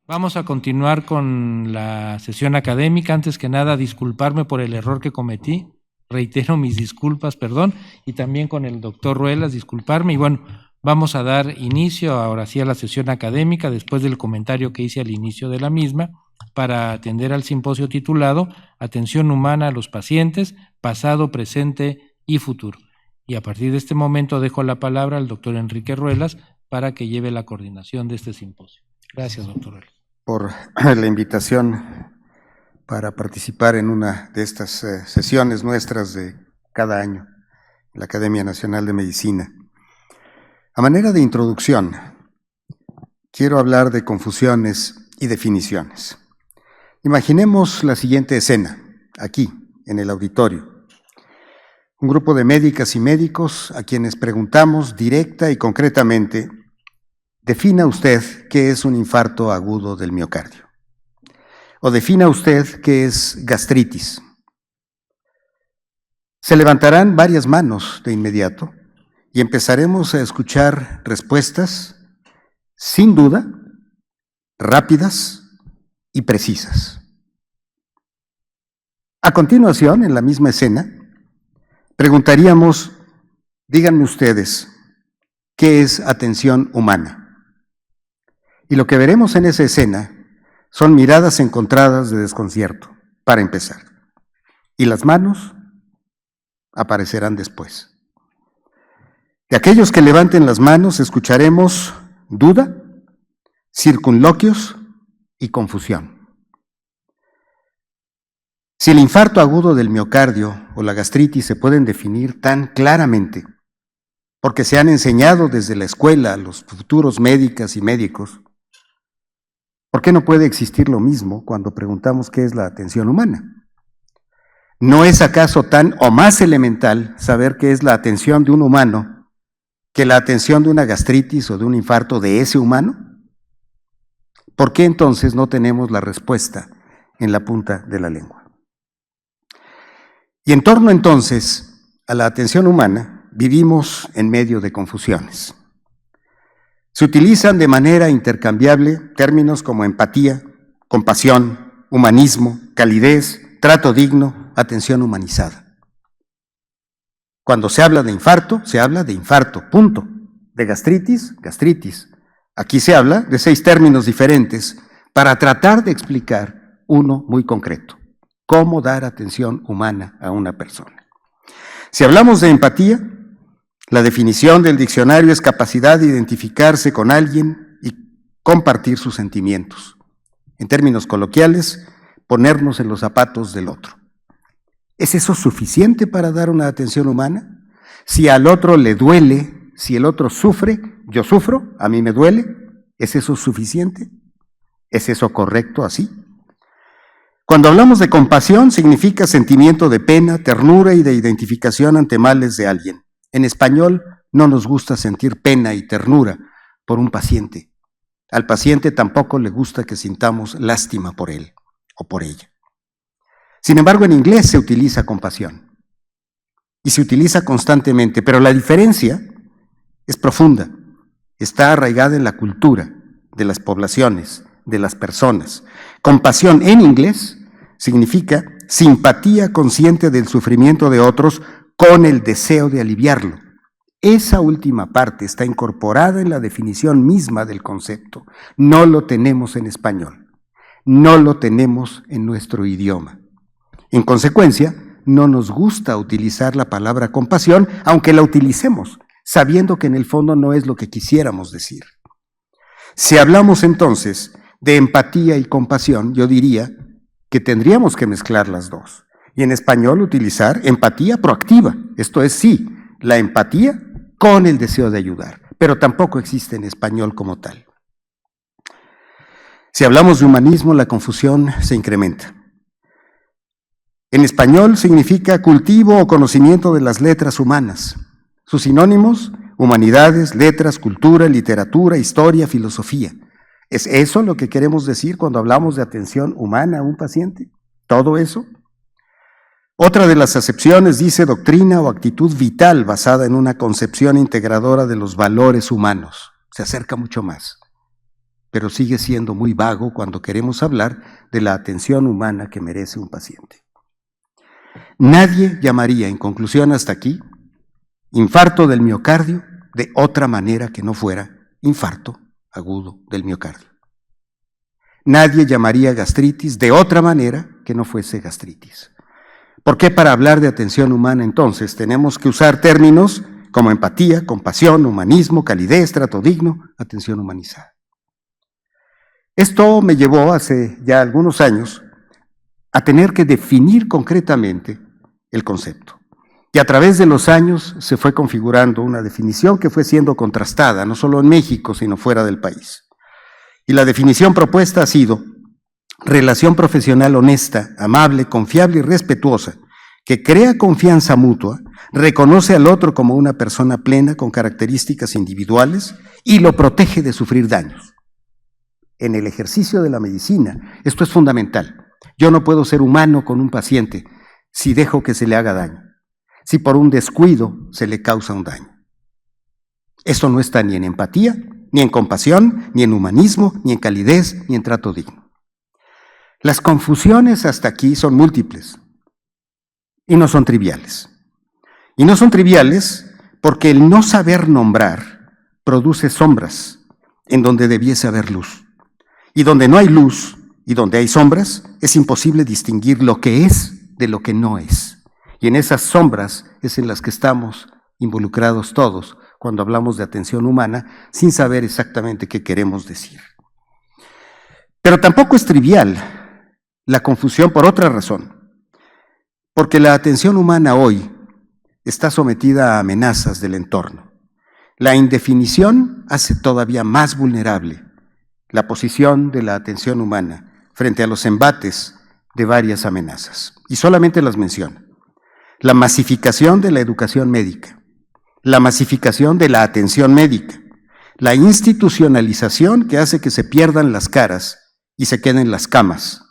Vamos a continuar con la sesión académica. Antes que nada, disculparme por el error que cometí. Reitero mis disculpas, perdón, y también con el doctor Ruelas, disculparme. Y bueno, vamos a dar inicio ahora sí a la sesión académica después del comentario que hice al inicio de la misma para atender al simposio titulado Atención humana a los pacientes, pasado, presente y futuro. Y a partir de este momento dejo la palabra al doctor Enrique Ruelas para que lleve la coordinación de este simposio. Gracias, doctor Ruelas. Por la invitación para participar en una de estas sesiones nuestras de cada año en la Academia Nacional de Medicina. A manera de introducción, quiero hablar de confusiones y definiciones. Imaginemos la siguiente escena, aquí, en el auditorio. Un grupo de médicas y médicos a quienes preguntamos directa y concretamente: defina usted qué es un infarto agudo del miocardio. O defina usted qué es gastritis. Se levantarán varias manos de inmediato y empezaremos a escuchar respuestas, sin duda, rápidas y precisas. A continuación, en la misma escena, preguntaríamos: díganme ustedes, ¿qué es atención humana? Y lo que veremos en esa escena son miradas encontradas de desconcierto, para empezar. Y las manos aparecerán después. De aquellos que levanten las manos escucharemos duda, circunloquios y confusión. Si el infarto agudo del miocardio o la gastritis se pueden definir tan claramente, porque se han enseñado desde la escuela a los futuros médicas y médicos, ¿por qué no puede existir lo mismo cuando preguntamos qué es la atención humana? ¿No es acaso tan o más elemental saber qué es la atención de un humano que la atención de una gastritis o de un infarto de ese humano? ¿Por qué entonces no tenemos la respuesta en la punta de la lengua? Y en torno entonces a la atención humana vivimos en medio de confusiones. Se utilizan de manera intercambiable términos como empatía, compasión, humanismo, calidez, trato digno, atención humanizada. Cuando se habla de infarto, punto. De gastritis, gastritis. Aquí se habla de 6 términos diferentes para tratar de explicar uno muy concreto: cómo dar atención humana a una persona. Si hablamos de empatía, la definición del diccionario es capacidad de identificarse con alguien y compartir sus sentimientos. En términos coloquiales, ponernos en los zapatos del otro. ¿Es eso suficiente para dar una atención humana? Si al otro le duele, si el otro sufre, yo sufro, a mí me duele, ¿es eso suficiente? ¿Es eso correcto así? Cuando hablamos de compasión, significa sentimiento de pena, ternura y de identificación ante males de alguien. En español no nos gusta sentir pena y ternura por un paciente. Al paciente tampoco le gusta que sintamos lástima por él o por ella. Sin embargo, en inglés se utiliza compasión y se utiliza constantemente, pero la diferencia es profunda, está arraigada en la cultura de las poblaciones, de las personas. Compasión en inglés significa simpatía consciente del sufrimiento de otros con el deseo de aliviarlo. Esa última parte está incorporada en la definición misma del concepto. No lo tenemos en español, no lo tenemos en nuestro idioma. En consecuencia, no nos gusta utilizar la palabra compasión, aunque la utilicemos, sabiendo que en el fondo no es lo que quisiéramos decir. Si hablamos entonces de empatía y compasión, yo diría que tendríamos que mezclar las dos. Y en español utilizar empatía proactiva, esto es, sí, la empatía con el deseo de ayudar, pero tampoco existe en español como tal. Si hablamos de humanismo, la confusión se incrementa. En español significa cultivo o conocimiento de las letras humanas. Sus sinónimos: humanidades, letras, cultura, literatura, historia, filosofía. ¿Es eso lo que queremos decir cuando hablamos de atención humana a un paciente? ¿Todo eso? Otra de las acepciones dice doctrina o actitud vital basada en una concepción integradora de los valores humanos. Se acerca mucho más. pero sigue siendo muy vago cuando queremos hablar de la atención humana que merece un paciente. Nadie llamaría, en conclusión hasta aquí, infarto del miocardio de otra manera que no fuera infarto agudo del miocardio. Nadie llamaría gastritis de otra manera que no fuese gastritis. ¿Por qué para hablar de atención humana entonces tenemos que usar términos como empatía, compasión, humanismo, calidez, trato digno, atención humanizada? Esto me llevó hace ya algunos años a tener que definir concretamente el concepto. Y a través de los años se fue configurando una definición que fue siendo contrastada, no solo en México, sino fuera del país. Y la definición propuesta ha sido relación profesional honesta, amable, confiable y respetuosa, que crea confianza mutua, reconoce al otro como una persona plena con características individuales y lo protege de sufrir daños. En el ejercicio de la medicina, esto es fundamental. Yo no puedo ser humano con un paciente si dejo que se le haga daño, si por un descuido se le causa un daño. Eso no está ni en empatía, ni en compasión, ni en humanismo, ni en calidez, ni en trato digno. Las confusiones hasta aquí son múltiples y no son triviales. Y no son triviales porque el no saber nombrar produce sombras en donde debiese haber luz. Y donde no hay luz y donde hay sombras, es imposible distinguir lo que es de lo que no es. Y en esas sombras es en las que estamos involucrados todos cuando hablamos de atención humana sin saber exactamente qué queremos decir. Pero tampoco es trivial la confusión por otra razón, porque la atención humana hoy está sometida a amenazas del entorno. La indefinición hace todavía más vulnerable la posición de la atención humana frente a los embates de varias amenazas. Y solamente las menciono. La masificación de la educación médica, la masificación de la atención médica, la institucionalización que hace que se pierdan las caras y se queden las camas,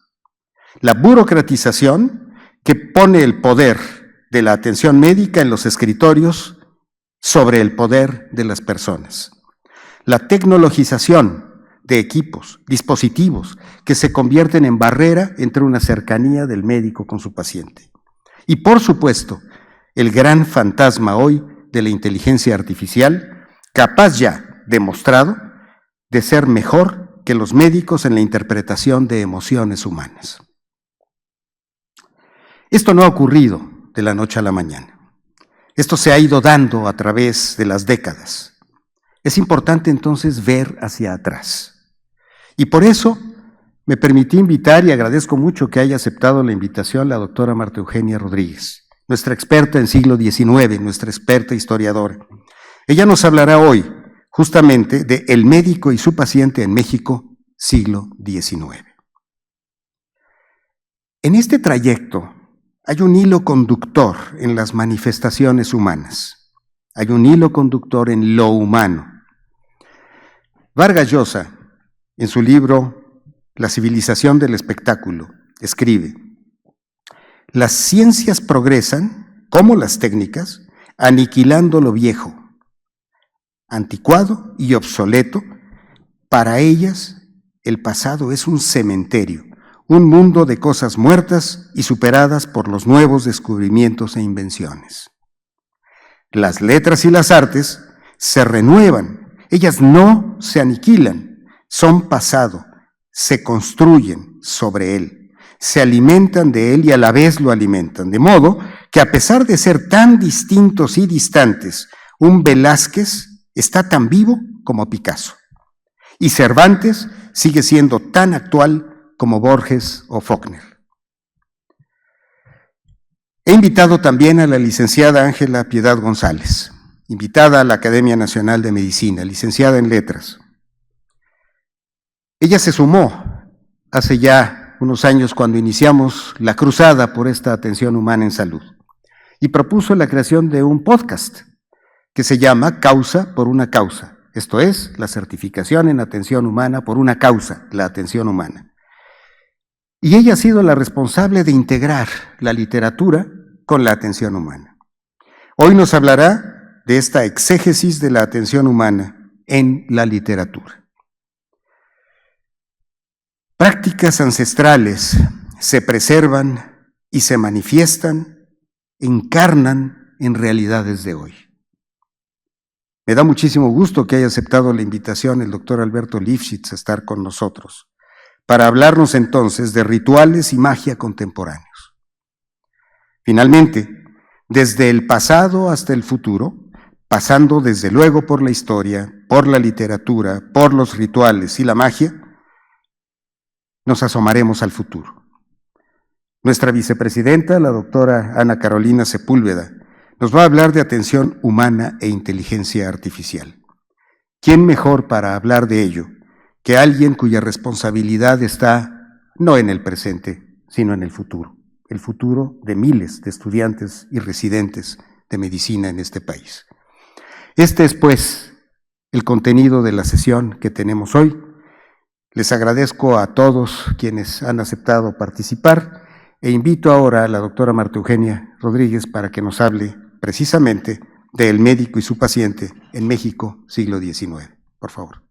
la burocratización que pone el poder de la atención médica en los escritorios sobre el poder de las personas, la tecnologización de equipos, dispositivos que se convierten en barrera entre una cercanía del médico con su paciente. Y por supuesto, el gran fantasma hoy de la inteligencia artificial, capaz ya, demostrado, de ser mejor que los médicos en la interpretación de emociones humanas. Esto no ha ocurrido de la noche a la mañana. Esto se ha ido dando a través de las décadas. Es importante entonces ver hacia atrás. Y por eso me permití invitar, y agradezco mucho que haya aceptado la invitación, la doctora Marta Eugenia Rodríguez, nuestra experta en siglo XIX, nuestra experta historiadora. Ella nos hablará hoy justamente de El médico y su paciente en México, siglo XIX. En este trayecto hay un hilo conductor en las manifestaciones humanas, hay un hilo conductor en lo humano. Vargas Llosa, en su libro La civilización del espectáculo, escribe: las ciencias progresan, como las técnicas, aniquilando lo viejo, anticuado y obsoleto. Para ellas, el pasado es un cementerio, un mundo de cosas muertas y superadas por los nuevos descubrimientos e invenciones. Las letras y las artes se renuevan, ellas no se aniquilan, son pasado, se construyen sobre él, se alimentan de él y a la vez lo alimentan, de modo que a pesar de ser tan distintos y distantes, un Velázquez está tan vivo como Picasso, y Cervantes sigue siendo tan actual como Borges o Faulkner. He invitado también a la licenciada Ángela Piedad González, invitada a la Academia Nacional de Medicina, licenciada en Letras. Ella se sumó hace ya unos años cuando iniciamos la cruzada por esta atención humana en salud y propuso la creación de un podcast que se llama Causa por una causa, esto es, la certificación en atención humana por una causa, la atención humana. Y ella ha sido la responsable de integrar la literatura con la atención humana. Hoy nos hablará de esta exégesis de la atención humana en la literatura. Prácticas ancestrales se preservan y se manifiestan, encarnan en realidades de hoy. Me da muchísimo gusto que haya aceptado la invitación el doctor Alberto Lifshitz a estar con nosotros, para hablarnos entonces de rituales y magia contemporáneos. Finalmente, desde el pasado hasta el futuro, pasando desde luego por la historia, por la literatura, por los rituales y la magia, nos asomaremos al futuro. Nuestra vicepresidenta, la doctora Ana Carolina Sepúlveda, nos va a hablar de atención humana e inteligencia artificial. ¿Quién mejor para hablar de ello que alguien cuya responsabilidad está no en el presente, sino en el futuro de miles de estudiantes y residentes de medicina en este país? Este es, pues, el contenido de la sesión que tenemos hoy. Les agradezco a todos quienes han aceptado participar e invito ahora a la doctora Marta Eugenia Rodríguez para que nos hable precisamente de El médico y su paciente en México, siglo XIX. Por favor.